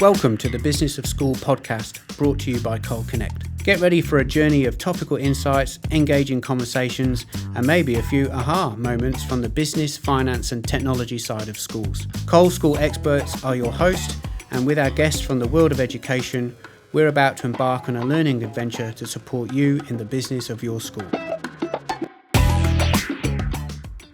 Welcome to the Business of School podcast, brought to you by Cole Connect. Get ready for a journey of topical insights, engaging conversations, and maybe a few aha moments from the business, finance and technology side of schools. Cole School experts are your host, and with our guests from the world of education, we're about to embark on a learning adventure to support you in the business of your school.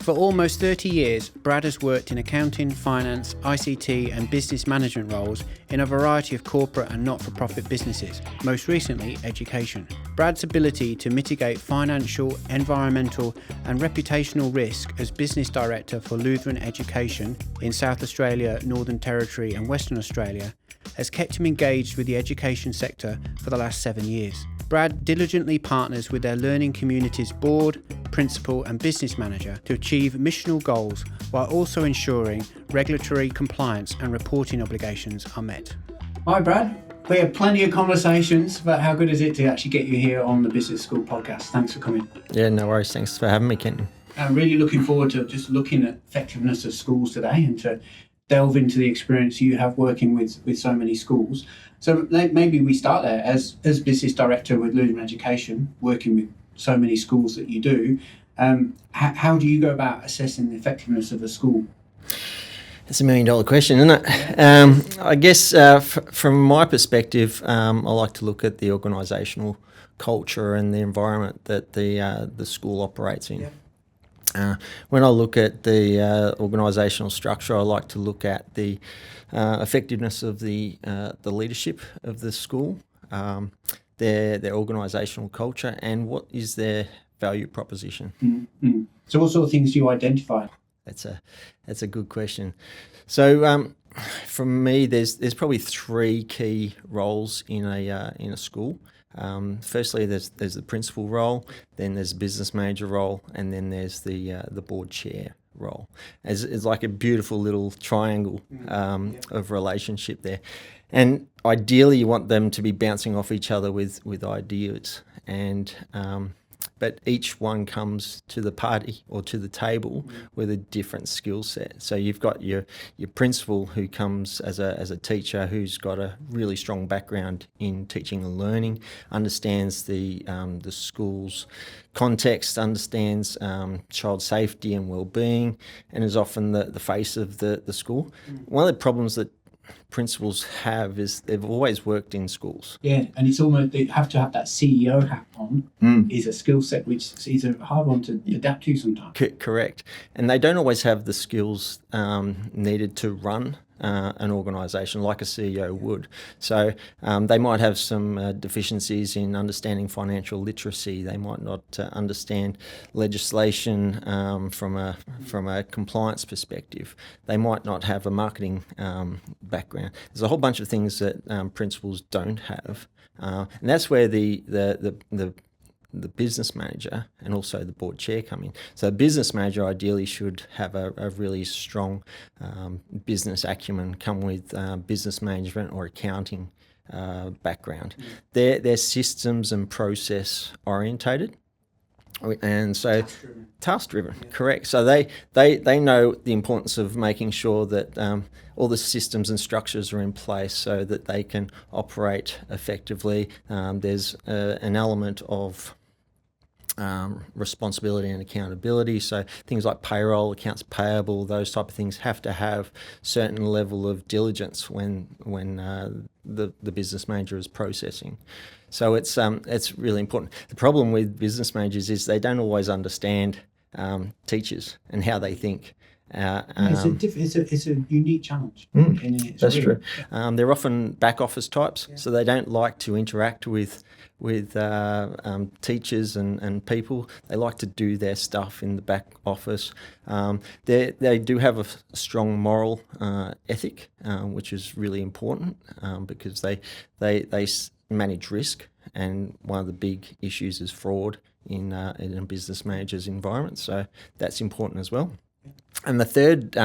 For almost 30 years, Brad has worked in accounting, finance, ICT and business management roles in a variety of corporate and not-for-profit businesses, most recently education. Brad's ability to mitigate financial, environmental and reputational risk as business director for Lutheran Education in South Australia, Northern Territory and Western Australia has kept him engaged with the education sector for the last 7 years. Brad diligently partners with their learning community's board, principal and business manager to achieve missional goals while also ensuring regulatory compliance and reporting obligations are met. Hi Brad, we had plenty of conversations, but how good is it to actually get you here on the Business School podcast? Thanks for coming. Yeah, no worries. Thanks for having me, Kenton. I'm really looking forward to just looking at effectiveness of schools today and to delve into the experience you have working with so many schools. So maybe we start there. As business director with Lutheran Education, working with so many schools that you do, how do you go about assessing the effectiveness of a school? That's $1 million question, isn't it? Yeah. I guess from my perspective, I like to look at the organisational culture and the environment that the school operates in. Yeah. When I look at the organisational structure, I like to look at the effectiveness of the leadership of the school, their organisational culture, and what is their value proposition. Mm-hmm. So what sort of things do you identify? That's a good question. So from me, there's probably 3 key roles in a school. Firstly, there's the principal role, then there's the business manager role, and then there's the board chair role. It's like a beautiful little triangle of relationship there. And ideally, you want them to be bouncing off each other with ideas. And but each one comes to the party or to the table with a different skill set. So you've got your principal who comes as a teacher who's got a really strong background in teaching and learning, understands the school's context, understands child safety and well-being, and is often the face of the school. One of the problems that principals have is they've always worked in schools. Yeah, and it's almost, they have to have that CEO hat on, is a skill set which is a hard one to adapt to sometimes. Correct. And they don't always have the skills needed to run an organisation like a CEO would. So they might have some deficiencies in understanding financial literacy. They might not understand legislation from a compliance perspective. They might not have a marketing background. There's a whole bunch of things that principals don't have, and that's where the business manager and also the board chair come in. So a business manager ideally should have a really strong business acumen, come with business management or accounting background. They're systems and process orientated. And so task driven, correct. So they know the importance of making sure that all the systems and structures are in place so that they can operate effectively. There's an element of responsibility and accountability. So things like payroll, accounts payable, those type of things have to have certain level of diligence when the business manager is processing. So it's really important. The problem with business managers is they don't always understand teachers and how they think. It's a unique challenge. That's true. They're often back office types, so they don't like to interact with teachers and people. They like to do their stuff in the back office. They do have a strong moral ethic, which is really important because they manage risk, and one of the big issues is fraud in a business manager's environment. So that's important as well. And the third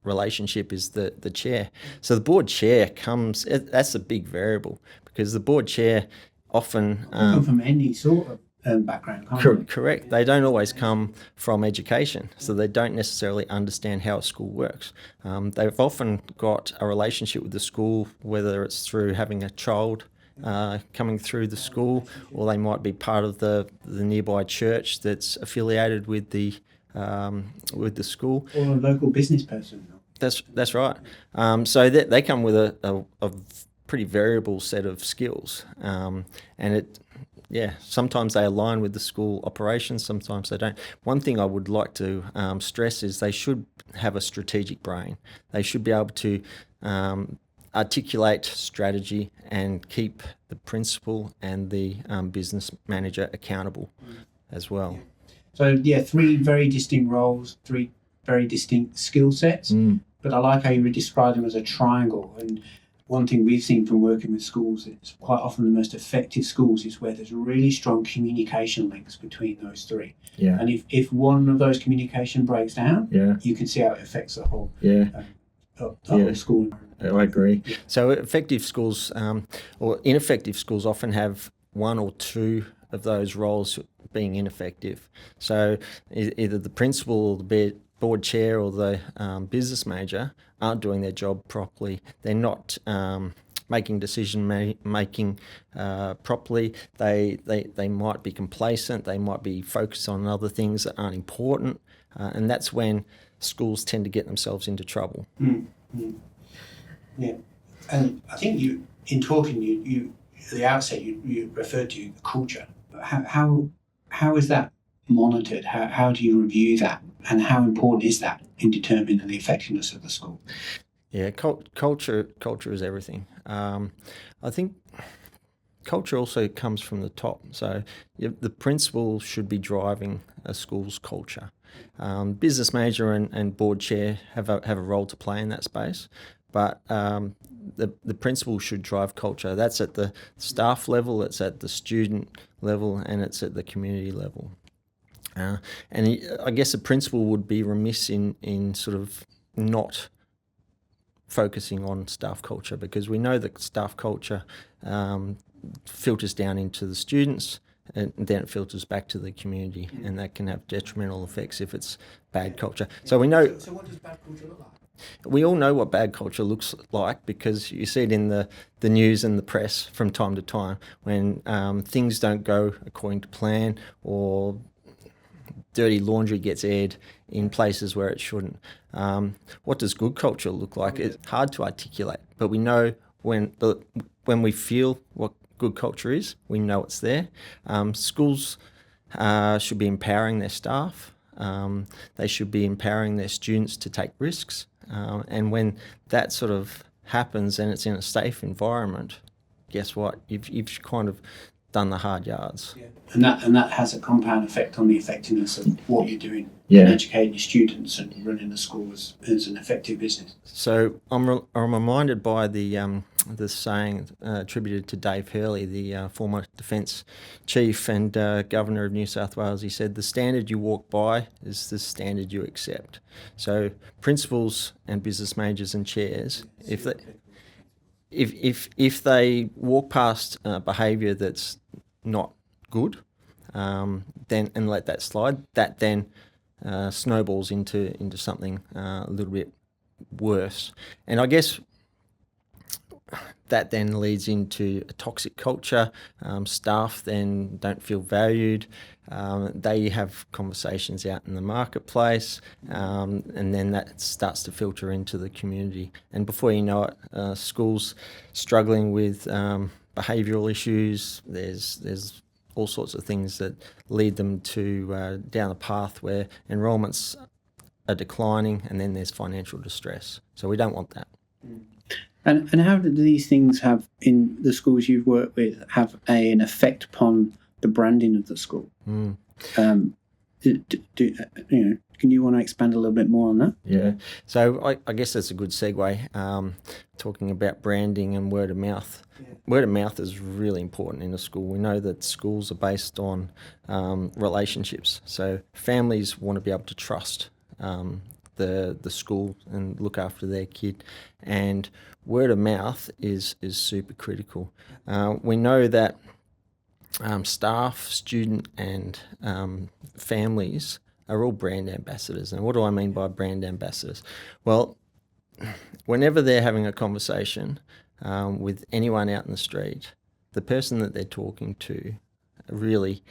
relationship is the chair. So the board chair that's a big variable because the board chair often come from any sort of background, can't they? Correct. They don't always come from education, so they don't necessarily understand how a school works. They've often got a relationship with the school, whether it's through having a child coming through the school, or they might be part of the nearby church that's affiliated with the school. Or a local business person. That's right. So they come with a pretty variable set of skills, and sometimes they align with the school operations, sometimes they don't. One thing I would like to stress is they should have a strategic brain. They should be able to articulate strategy and keep the principal and the business manager accountable as well. So, 3 very distinct roles, 3 very distinct skill sets, but I like how you would describe them as a triangle. And one thing we've seen from working with schools is quite often the most effective schools is where there's really strong communication links between those 3. Yeah. And if one of those communication breaks down, you can see how it affects the whole whole school environment. I agree. So effective schools or ineffective schools often have 1 or 2 of those roles being ineffective. So either the principal or the board chair or the business manager aren't doing their job properly. They're not making decision making properly. They might be complacent. They might be focused on other things that aren't important, and that's when schools tend to get themselves into trouble. Yeah, and I think you at the outset you referred to culture. How is that monitored? How do you review that, and how important is that in determining the effectiveness of the school? Yeah, culture is everything. I think culture also comes from the top. So the principal should be driving a school's culture. Business manager and board chair have a role to play in that space, but the principal should drive culture. That's at the staff level, it's at the student level, and it's at the community level. And I guess a principal would be remiss in sort of not focusing on staff culture, because we know that staff culture filters down into the students, and then it filters back to the community, and that can have detrimental effects if it's bad culture. So we know. So what does bad culture look like? We all know what bad culture looks like, because you see it in the news and the press from time to time when things don't go according to plan, or dirty laundry gets aired in places where it shouldn't. What does good culture look like? It's hard to articulate, but we know when we feel what good culture is, we know it's there. Schools should be empowering their staff. They should be empowering their students to take risks. And when that sort of happens and it's in a safe environment, guess what? You've kind of done the hard yards. Yeah. And that has a compound effect on the effectiveness of what you're doing, educating your students and running the school as an effective business. So I'm reminded by the saying attributed to Dave Hurley, the former Defence Chief and Governor of New South Wales. He said, "The standard you walk by is the standard you accept." So principals and business managers and chairs, if they walk past behaviour that's not good, then and let that slide, that then snowballs into something a little bit worse. And I guess that then leads into a toxic culture. Staff then don't feel valued. They have conversations out in the marketplace, and then that starts to filter into the community. And before you know it, schools struggling with behavioural issues. There's all sorts of things that lead them to down a path where enrolments are declining, and then there's financial distress. So we don't want that. And how do these things have, in the schools you've worked with, have an effect upon the branding of the school? Can you want to expand a little bit more on that? Yeah. So I guess that's a good segue, talking about branding and word of mouth. Yeah. Word of mouth is really important in a school. We know that schools are based on relationships. So families want to be able to trust the school and look after their kid, and word of mouth is super critical. We know that staff, student and families are all brand ambassadors. And what do I mean by brand ambassadors? Well, whenever they're having a conversation with anyone out in the street, the person that they're talking to really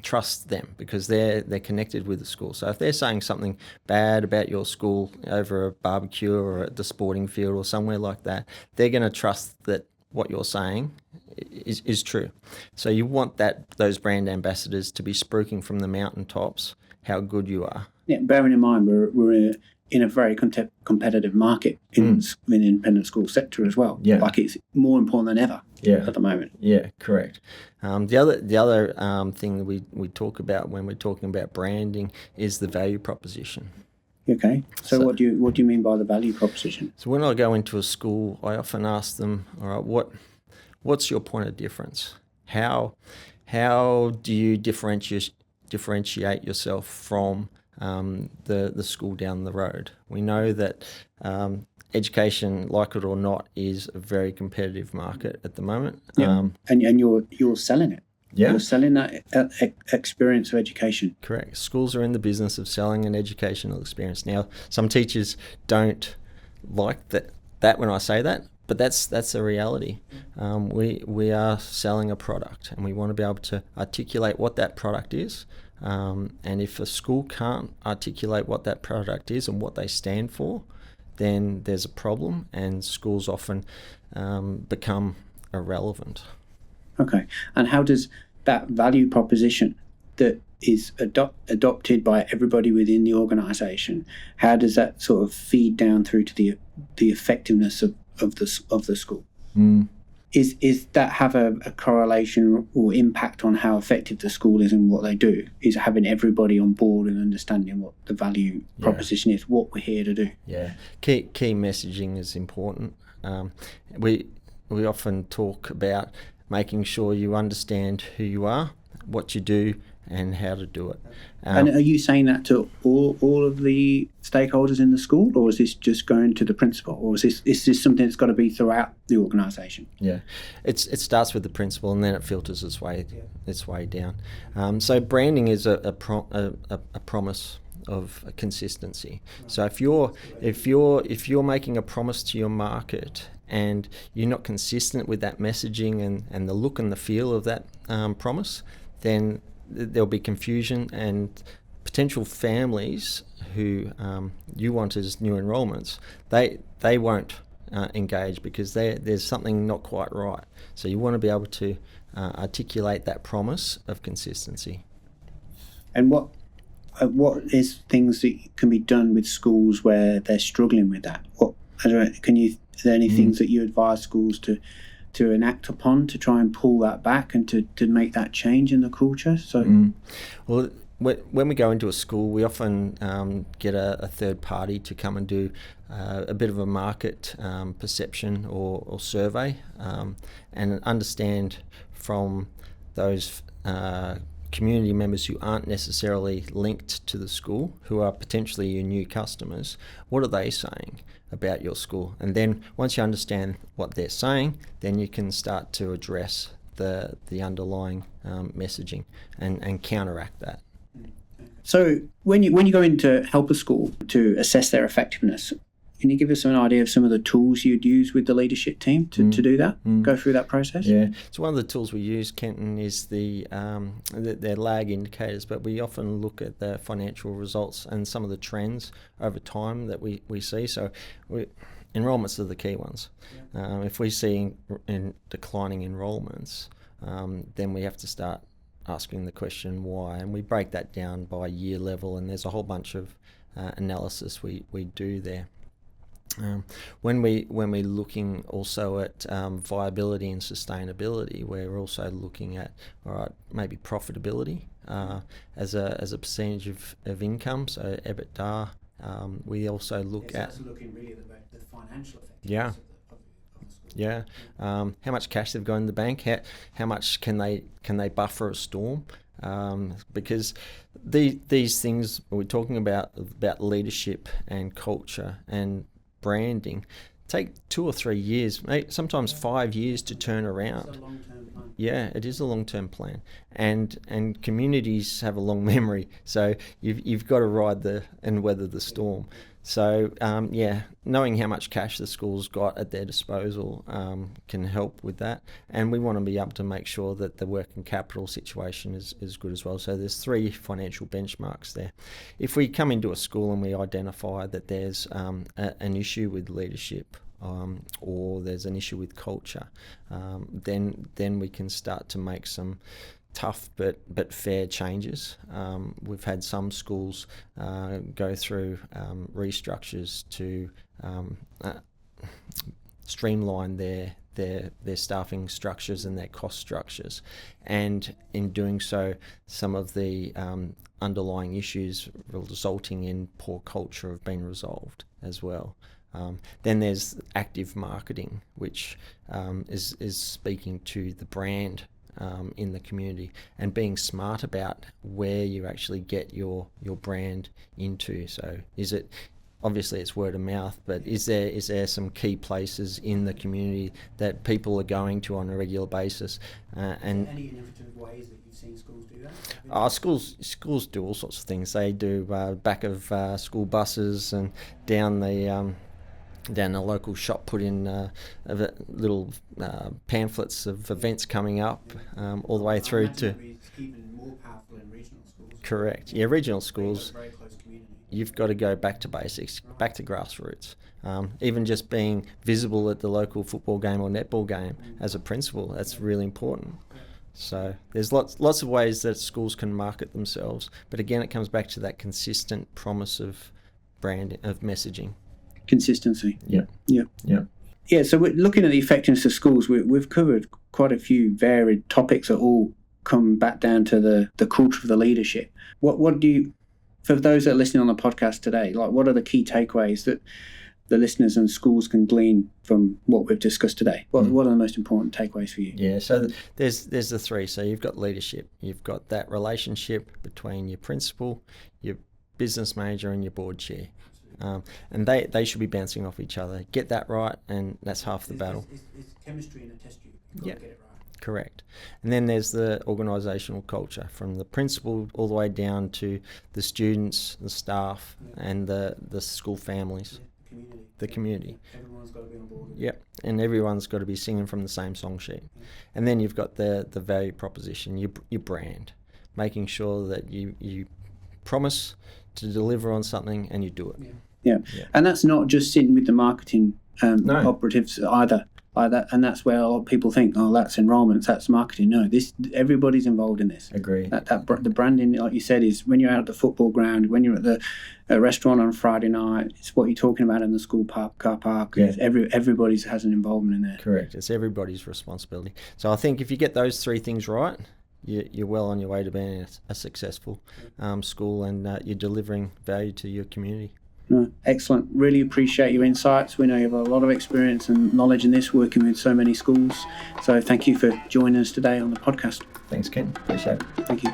trust them because they're connected with the school. So if they're saying something bad about your school over a barbecue or at the sporting field or somewhere like that, they're going to trust that what you're saying is true. So you want those brand ambassadors to be spruiking from the mountaintops how good you are. Yeah, bearing in mind we're in a very competitive market in the independent school sector as well. Yeah. Like it's more important than ever at the moment. Yeah, correct. The other thing that we talk about when we're talking about branding is the value proposition. Okay. So what do you mean by the value proposition? So when I go into a school, I often ask them, all right, what's your point of difference? How do you differentiate yourself from the school down the road? We know that education, like it or not, is a very competitive market at the moment. Yeah. And you're selling it. Yeah. You're selling that experience of education. Correct. Schools are in the business of selling an educational experience. Now, some teachers don't like that when I say that, but that's a reality. We are selling a product, and we want to be able to articulate what that product is. And if a school can't articulate what that product is and what they stand for, then there's a problem, and schools often become irrelevant. Okay. And how does that value proposition that is adopted by everybody within the organisation, how does that sort of feed down through to the effectiveness of the school? Is that have a correlation or impact on how effective the school is and what they do? Is having everybody on board and understanding what the value proposition is, what we're here to do? Yeah. Key messaging is important. We often talk about making sure you understand who you are, what you do, and how to do it. And are you saying that to all of the stakeholders in the school, or is this just going to the principal, or is this something that's got to be throughout the organisation? Yeah, it starts with the principal and then it filters its way down. So branding is a promise of consistency. So if you're making a promise to your market and you're not consistent with that messaging and the look and the feel of that promise, then there'll be confusion, and potential families who you want as new enrolments, they won't engage because there's something not quite right. So you want to be able to articulate that promise of consistency. And what is things that can be done with schools where they're struggling with that? Are there any things that you advise schools to enact upon to try and pull that back and to make that change in the culture? Well, when we go into a school, we often get a third party to come and do a bit of a market perception or survey and understand from those community members who aren't necessarily linked to the school, who are potentially your new customers, what are they saying about your school? And then once you understand what they're saying, then you can start to address the underlying messaging and counteract that. So when you go in to help a school to assess their effectiveness, can you give us an idea of some of the tools you'd use with the leadership team to do that, go through that process? Yeah, so one of the tools we use, Kenton, is their lag indicators, but we often look at the financial results and some of the trends over time that we see. So enrolments are the key ones. Yeah. If we see in declining enrolments, then we have to start asking the question why, and we break that down by year level, and there's a whole bunch of analysis we do there. When we're looking also at viability and sustainability, we're also looking at maybe profitability as a percentage of income, so EBITDA. We also look at looking really at the financial effect. Yeah. Of the school. Yeah. How much cash they've got in the bank? How much can they buffer a storm? Because these things we're talking about leadership and culture and branding take 2 or 3 years, sometimes 5 years to turn around. It's a long-term plan. Yeah, it is a long-term plan, and communities have a long memory, so you've got to ride and weather the storm. So knowing how much cash the school's got at their disposal can help with that, and we want to be able to make sure that the working capital situation is good as well. So there's 3 financial benchmarks there. If we come into a school and we identify that there's an issue with leadership, or there's an issue with culture, then we can start to make some tough but fair changes. We've had some schools go through restructures to streamline their staffing structures and their cost structures, and in doing so, some of the underlying issues resulting in poor culture have been resolved as well. Then there's active marketing, which is speaking to the brand in the community and being smart about where you actually get your brand into. So obviously it's word of mouth, but is there some key places in the community that people are going to on a regular basis? And any innovative ways that you've seen schools do that? Schools do all sorts of things. They do back of school buses and down the local shop, put in little pamphlets of events coming up, all the way through to. It's even more powerful in regional schools. Correct. Yeah, regional schools. Very close community. You've got to go back to basics, back to grassroots. Even just being visible at the local football game or netball game as a principal, that's really important. So there's lots of ways that schools can market themselves, but again, it comes back to that consistent promise of brand, of messaging. Consistency. Yeah. Yeah, so we're looking at the effectiveness of schools. We've covered quite a few varied topics that all come back down to the culture of the leadership. What do you, for those that are listening on the podcast today, like what are the key takeaways that the listeners and schools can glean from what we've discussed today? What are the most important takeaways for you? Yeah, so there's the 3. So you've got leadership. You've got that relationship between your principal, your business manager and your board chair. And they should be bouncing off each other. Get that right, and that's half the battle. It's chemistry in a test tube. You've got to get it right. Correct. And then there's the organisational culture, from the principal all the way down to the students, the staff, and the school families, the community. Everyone's got to be on board. Yep, and everyone's got to be singing from the same song sheet. And then you've got the value proposition, your brand, making sure that you promise to deliver on something and you do it. Yeah. And that's not just sitting with the marketing operatives either. And that's where a lot of people think, oh, that's enrollments, that's marketing. No, everybody's involved in this. Agree. The branding, like you said, is when you're out at the football ground, when you're at the restaurant on Friday night. It's what you're talking about in the school car park. Yeah. Everybody has an involvement in there. Correct. It's everybody's responsibility. So I think if you get those 3 things right, you're well on your way to being a successful school, and you're delivering value to your community. No, excellent. Really appreciate your insights. We know you have a lot of experience and knowledge in this, working with so many schools. So thank you for joining us today on the podcast. Thanks, Ken. Appreciate it. Thank you.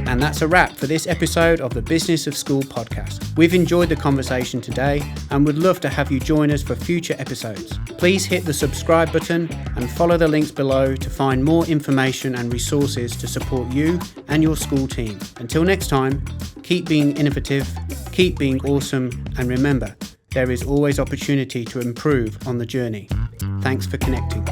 And that's a wrap for this episode of the Business of School podcast. We've enjoyed the conversation today and would love to have you join us for future episodes. Please hit the subscribe button and follow the links below to find more information and resources to support you and your school team. Until next time, keep being innovative, keep being awesome, and remember, there is always opportunity to improve on the journey. Thanks for connecting.